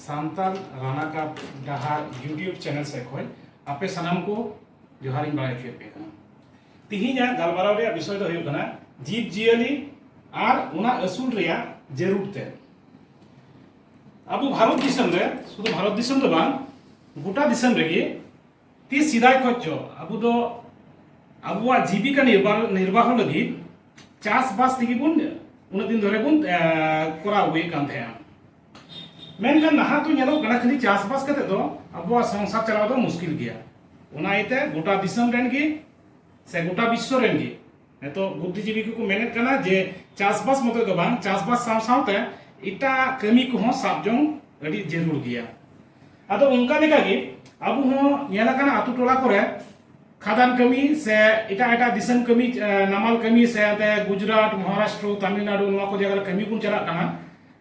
सांताल राना का डहार YouTube channel से खोज आपे सनाम को जोहार बाय पे तिहिना गलबाराव रे विषय दो हुयुग कना जीव जियली और उना असूल रे जरूर ते अब भारत दिसम रे शुद्ध भारत दिसम दो बांग गोटा दिसम रे ती सिदाय खचो अब दो अबुआ जीविका निर्वाह लगी चास बास तिगी बुन उन दिन धरे बुन कोरा हुए कान थे मेनखान नहा तो ñelo कना खाली चास बास कते दो अबुआ संसार चलाव दो मुश्किल गया उना इते गोटा दिसम रेन गी से गोटा विश्व रेन गी तो बुद्धिजीवी को मेनेट कना जे चास बास मते दो बांग चास बास साव सावते इटा कमी को साबजों अड़ी जरूर गया अदो उनका लेका गी अब हो ñela कना आतु टोला करे खादान कमी से इटा इटा दिसम कमी नामाल कमी से गुजरात महाराष्ट्र तमिलनाडु नवा को जगह कमी को चला कना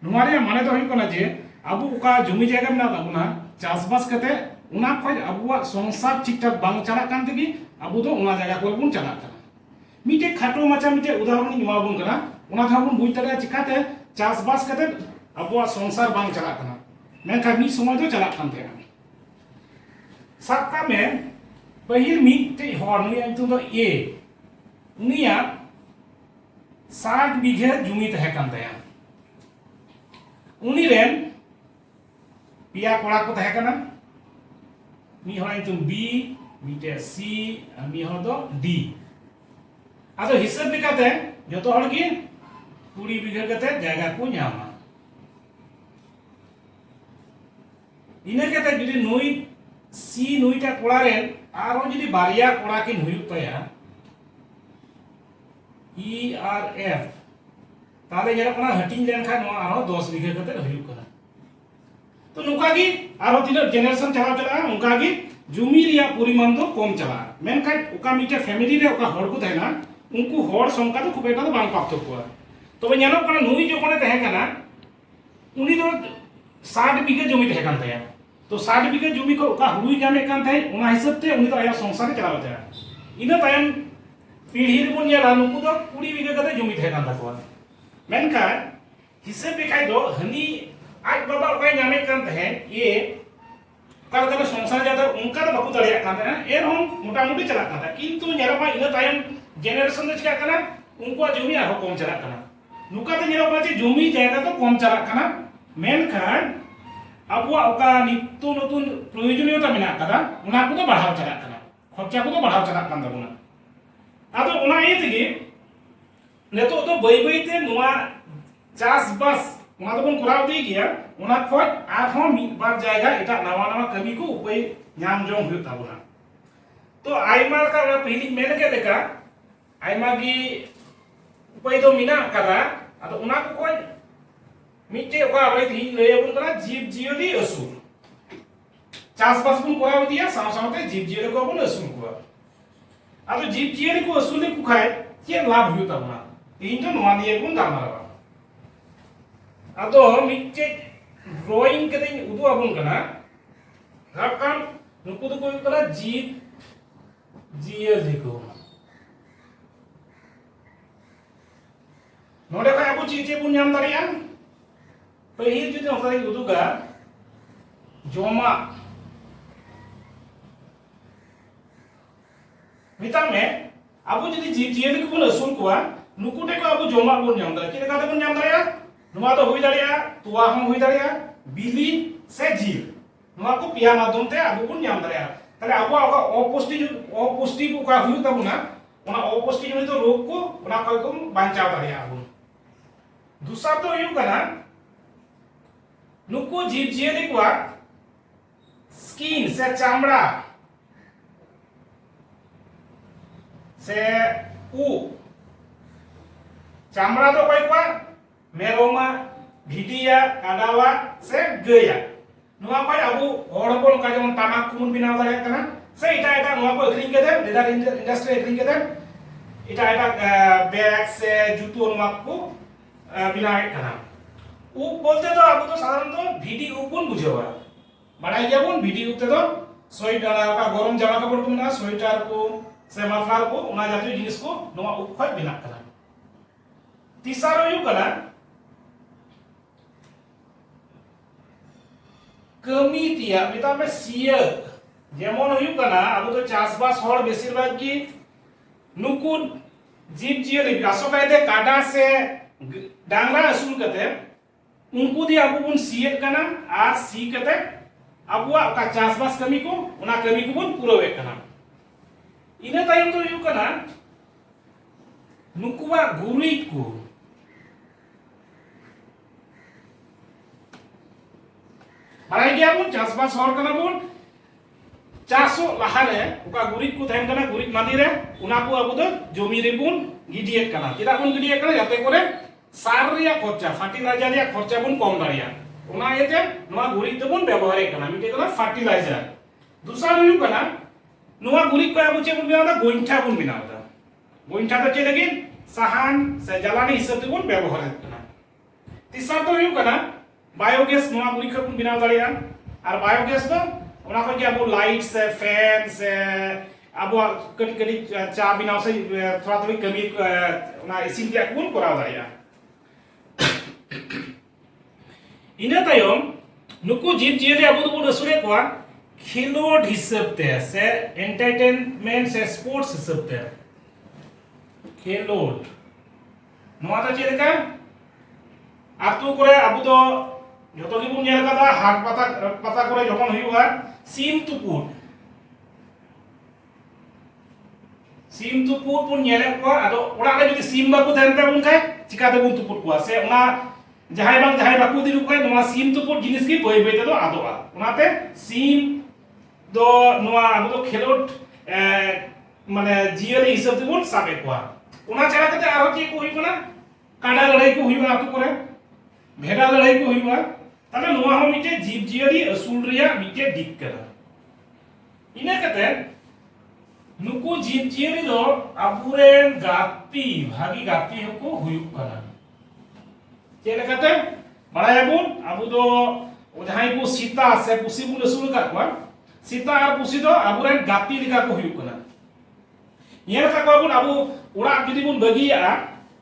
नुमारे माने तो हुई कना जे अब उका जमी जगह में ना चासबास कते उना खोज अबुआ संसार ठीक ठाक बांग चला कान तेगी अब तो उना जगह को बुन चला कना मिटे खाटो माचा मिटे उदाहरण नि माबुन कना उना था बुन बुझ तड़े चिकाते चासबास कते अबुआ संसार बांग चला कना मेनखा मी समय तो चला कान थे साका में पहिल मिटे हर नुया तो दो ए उनिया 60 बीघे जुमी तहे कान तया उनी रेन पिया कोड़ा को तहे कना मी हर तो बी मिटे सी मी हर दो डी आदो हिसाब लेकाते जतो हर की 20 बीघे कते जायगा को ᱧᱟᱢᱟ इने कते जुदी नुई सी नुईटा कोड़ा रेन आरो जुदी बारिया कोड़ा किन हुयुक तया ई आर एफ ताले जरा कना हटिंग लेन खा नो आरो 10 बीघे कते हुयुक कना तो नुका की आरो तिना जनरेशन चला चला उनका की जुमी रिया परिमाण तो कम चला मेनखा उका मिटे फैमिली रे उका हड़ को तहना उनको हड़ संख्या तो खूब एकटा तो बांग पाक्तो को तबे ñelo कना नुई जोखने तहे कना उनी दो 60 बीघे जमी तहे कान तया तो 60 बीघे जमी को उका हुई जामे कान थे उना हिसाब ते उनी तो आया संसार चलाव तया इना तायम पीढ़ी रे बन ñela नुकु दो 20 बीघे कते जमी तहे कान ताको मेनखा हिसाब बेखाय दो हनी आज बाबा उका ñame कान तहे ये काल काल संसार जाता उनका तो बाकु दड़िया कान तहे एर हम मोटा मोटी चला कान किंतु ñelo मा इना तायम जनरेशन दो चिका कना उनको जमी आरो कम चला कना नुका तो ñelo चे जमी जायगा तो कम चला कना मेनखान अबुआ उका नित्य नतुन प्रयोजनीयता मेना कदा उना को तो बढ़ाव चला कना खर्चा को तो बढ़ाव चला कान दबुना आदो उना ए तेगे नेतो तो बई बई ते नुआ चास बस उना तो बन कराव दी गया उना खोज आरो मिद बार जायगा एटा नवा नवा कमी को उपाय ñam जों हुय ताबुना तो आइमा का पहली मेन के लेका आइमा की उपाय तो मिना कदा आदो उना को खोज मिटे ओका आबै थी लेबुन करा जीव जियली असुर चासबास बुन कराव दिया साव सावते जीव जियली को बुन असुर को आदो जीव जियली को असुर को खाय के लाभ हुय ताबुना इन जो नवा दिए बुन गामारा आदो मिटे ड्राइंग कते उदु आबुन कना राकाम नुकु दो कोई करा जीव जियली को नोडे का आबु चीचे बुन ñam दारिया पहिल जुदी ओकरा उदुगा जोमा मिता में आबु जुदी जीव जियली को बन असुल कोआ नुकुटे को आबु जोमा बन ñam दारिया के काते बन ñam दारिया नुवा तो हुई दारिया तुआ हम हुई दारिया बिली से जीव नुवा को पिया माध्यम ते आबु बन ñam दारिया ताले आबु आका अपुष्टि को का हुई ताबुना ओना अपुष्टि जनित तो रोग को ओना को बांचाव दारिया आबु दूसरा तो हुई कना नुकु जीव जियली को स्किन से चामड़ा से उ चामड़ा तो कोई को मेरोमा भिडिया काडावा से गया नुआ कोई अबु हड़बल का जमन तामाक कुमुन बिनाव दाड़े कना से इटा इटा नुआ को अग्रिंग के दे लेदर इंडस्ट्री अग्रिंग के दे इटा इटा बैग से जूतो नुआ को बिनाव कना उ बोलते तो अब तो साधारणतः भिडी उपुन बुझेवा बाड़ाई गयाबुन भिडी उते तो स्वेटर का गरम जामा कपड़ को ना स्वेटर को से मफलर को उना जातीय जिनिस को नोआ उप खय बिना कना तीसरा हुई कना कमी तिया मिता में सिया जेमन हुयु कना अब तो चासबास हर बेसिरभाग की नुकु जीव जियली आसोकायते काडा से डांगरा असुल कते उनको दी अब बुन सियत कना आर सी कते अबुआ का चासबास कमी को उना कमी को बुन पुरवे कना इना तायम तो हुयु कना नुकुवा गुरी को बाराय गया बुन चासबास हर कना बुन चासो लहारे उका गुरी को थायन कना गुरी मादी रे उना को अब तो जमी रे बुन गिडियत कना चेदा बुन गिडियत कना जाते करे सार रिया खर्चा फार्टिलाइजार रिया खर्चा बुन कम दाड़िया उना एते नोआ गुरी तो बुन व्यवहार कना मिटे कना फार्टिलाइजार दूसरा हुयु कना नोआ गुरी को अब चे बुन बिनादा गोइंठा बुन बिनादा गोइंठा तो चे लगी साहान से जलानी हिसाब ते बुन व्यवहार कना तीसरा तो हुयु कना बायोगैस नोआ गुरी को बुन बिनाव दाड़िया और बायोगैस तो उना को जे अब लाइट से फैन से अब कटी कटी चा बिनाव से थोड़ा थोड़ी कमी उना इसिन के बुन कराव दाड़िया इना तायम नुकु जीव जियले अब बुन असुरे को खिलोड हिसाबते से एंटरटेनमेंट से स्पोर्ट्स हिसाबते खिलोड नोआ ता चेलेका आतु करे अब तो जतो की बुन नेल कदा हाट पता करे जखन हुयुआ सीम तुपुर बुन नेले को आदो ओड़ा रे जदि सीम बाकु थानते बुन खाय चिकाते बुन तुपुर को से ओना जहाय बाकु दिरु को नोआ सीम तुपुर जिनिस की बय बय ते दो आदोआ ओनाते सीम दो नोआ अब तो खेलोड माने जियली हिसाब ते बुन साबे को ओना छाड़ा कते आरो चि को हुइबना काडा लड़ाई को हुइबा आतु करे भेड़ा लड़ाई को हुइबा ताले नोआ हो मिटे जीव जियली असुल रिया मिटे दिक करा इना कते नुकु जीव जियली दो अबुरेन गाती भागी गाती को हुयुक कना चेले कते बड़ायाबुन अबु दो जहाय को सीता से पुसी बुन असुल का को सीता और पुसी दो अबुरेन गाती लिका को हुयुक कना येर का को बुन अबु ओड़ा जदि बुन बगिया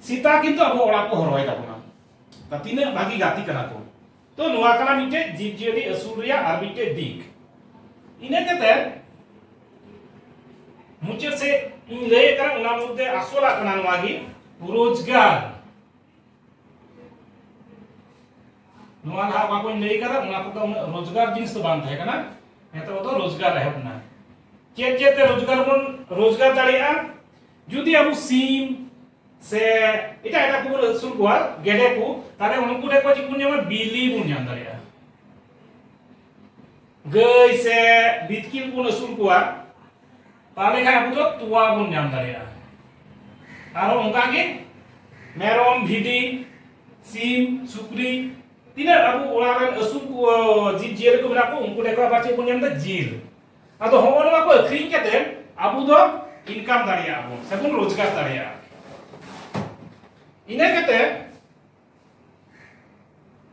सीता किंतु अबु ओड़ा को हरवाय ताबुना ता तिने भागी गाती कना को तो नोआ कना मिटे जीव जियली असुल रिया आर मिटे दिक इने कते मुचे से इन ले करा उना मुद्दे आसोला कना नोआ गी रोजगार नोआ ला बाको ले करा उना को रोजगार जिनिस तो बान थाय कना एतो तो रोजगार है अपना चेत चेत रोजगार बन रोजगार दाड़िया जुदी अब सीम से इटा इटा को सुन को गेडे को तारे उनको दे को चिकुन जमा बिली बुन जान दाड़िया गय से बितकिल बुन सुन को ताले खा अब तो तुआ बुन जान दाड़िया आरो उनका के मेरम भिडी सीम सुक्री तिना अब ओरारन असुल को जीव जियल को मेना को उनको देखो बाचे बुन जान दा जील आदो होनवा को अखरिन केते अब दो इनकम दाड़िया अब सबुन रोजगार दाड़िया इने कते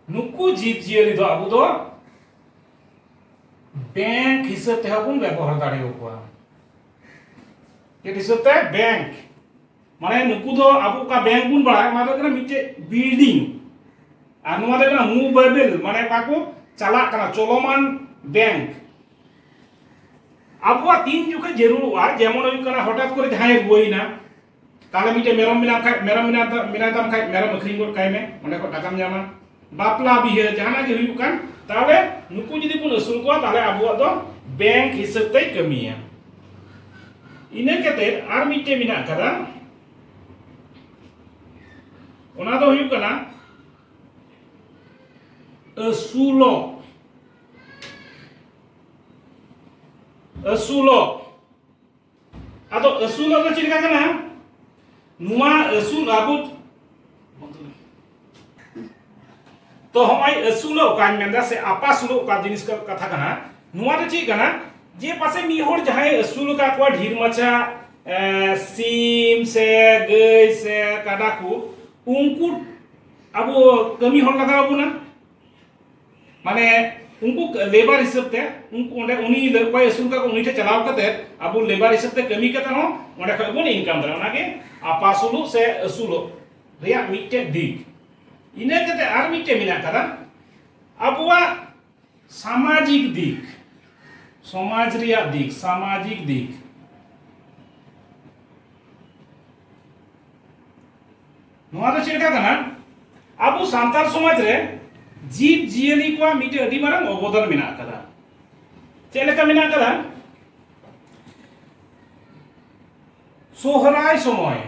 नुकु जीव जियली दो अब दो बैंक हिसाब ते हबुन व्यवहार दाड़ियो को के हिसाब ते बैंक माने नुकु दो अब का बैंक बुन बड़ा माने कना मिटे बिल्डिंग आ नुवा दे कना मोबाइल माने काको चला कना चलमान बैंक अबुआ तीन जुके जरूर आर जेमन हुई कना हठात करे जहाय रुइना ताले मिटे मेरम मिना ताम खाय मेरम अखरिन गोट काय में ओंडे को टाकाम जामा बापला बिहे जहाना जे हुयु कान ताले नुकु जदि बुन असुल को ताले अबुआ दो बैंक हिसाब ते कमिया इने केते आर मिटे मिना कदा ओना दो हुयु कना असुलो आदो असुलो तो चिलका कना नुआ असुल आबु तो हमाय असुलो कान मेंदा से आपासुलो का जिनिस का कथा कना नुआ तो ची कना जे पासे मी होड़ जहाय असुल का को ढीर मचा सीम से गय से काडा को उनको अब कमी होड़ लगा बुना माने उनको लेबर हिसाब ते उनको ओंडे उनी कोई असुल का उनी ठे चलाव कते अब लेबर हिसाब ते कमी कते हो ओंडे ख बुन इनकम दरा ओना के आपासुलु से असुलु रिया मिटे दिक इने कते आर मिटे मिना कदा अबुआ सामाजिक दिक समाज रिया दिक सामाजिक दिक नोआ तो चेका कना अब सांताल समाज रे जीव जियली को मिटे अडी मारंग अवदान मेना कदा चेलेका मेना कदा सोहराय समय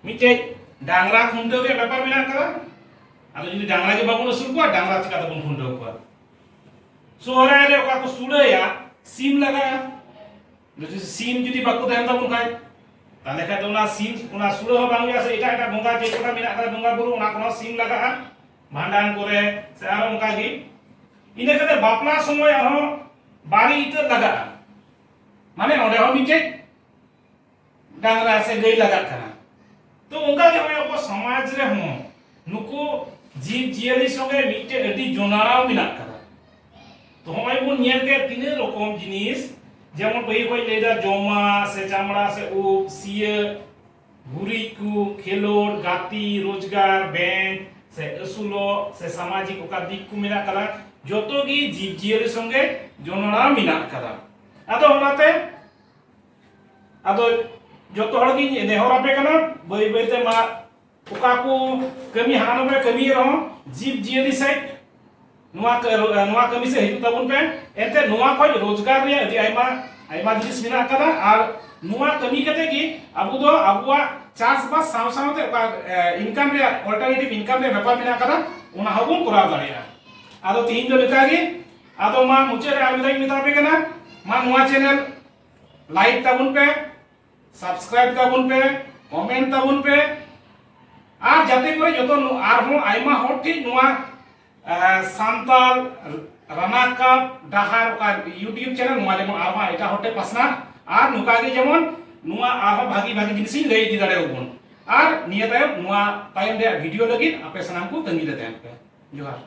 मिटे डांगरा खुंडो रे व्यापार मेना कदा आदो जुदी डांगरा के बाबू असुल को डांगरा चिका तबन खुंडो को सोहराय रे ओका को सुड़या सीम लगा जदि सीम जुदी बाकू देन तबन खाय ताले खाय दोना सीम उना सुड़ो हो बांग से एटा एटा बोंगा जे कोटा मेना कदा बोंगा बुरु उना कोना सीम लगा भांडान करे से आरो उनका गी इने कते बापला समय आरो बारी इतर लगा माने ओडे हो मिटे डांगरा से गई लगा कना तो उनका के अब समाज रे हो नुको जीव जियली संगे मिटे अडी जोनाराव मिना कदा तो हमाय बुन नियर के तीन रकम जिनिस जेमन बही कोई लेदा जोमा से चामड़ा से उ सिय गुरी को खेलोड गाती रोजगार बैंक से असुलो से सामाजिक ओका दिक को मिना कदा जोतो गी जीव जियली संगे जोनाराव मिना कदा आदो होनाते आदो जोतो हड़ गी नेहरा पे कना बई बईते मा ओका को कमी हानो पे कमी रहो जीव जियली से नुआ कमी से हिजु तबन पे एते नुआ खोज रोजगार रे अदि आइमा आइमा जिनिस मिना कदा आर नुआ कमी कते की अबु दो अबुआ चास बास साव सावते ओका इनकम रे अल्टरनेटिव इनकम रे व्यापार मिना कदा उना हबुन कराव दाड़िया आदो तीन दो लेका गे आदो मा मुचे रे आमिदाई मिता पे कना मा नुआ चैनल लाइक तबन पे सब्सक्राइब तबन पे कमेंट तबन पे आर जाते करे जतो आर हो आइमा हर ठीक नुआ सांताल रानाका डाहार का यूट्यूब चैनल नुआ जेमन आरमा एटा होटे पासना आर नुका गे जेमन नुआ आरो भागी भागी जिनिस लई दि दाड़े ओबन आर निया तायम नुआ तायम रे वीडियो लगी आपे सनाम को तंगी दे तायम पे जोहार।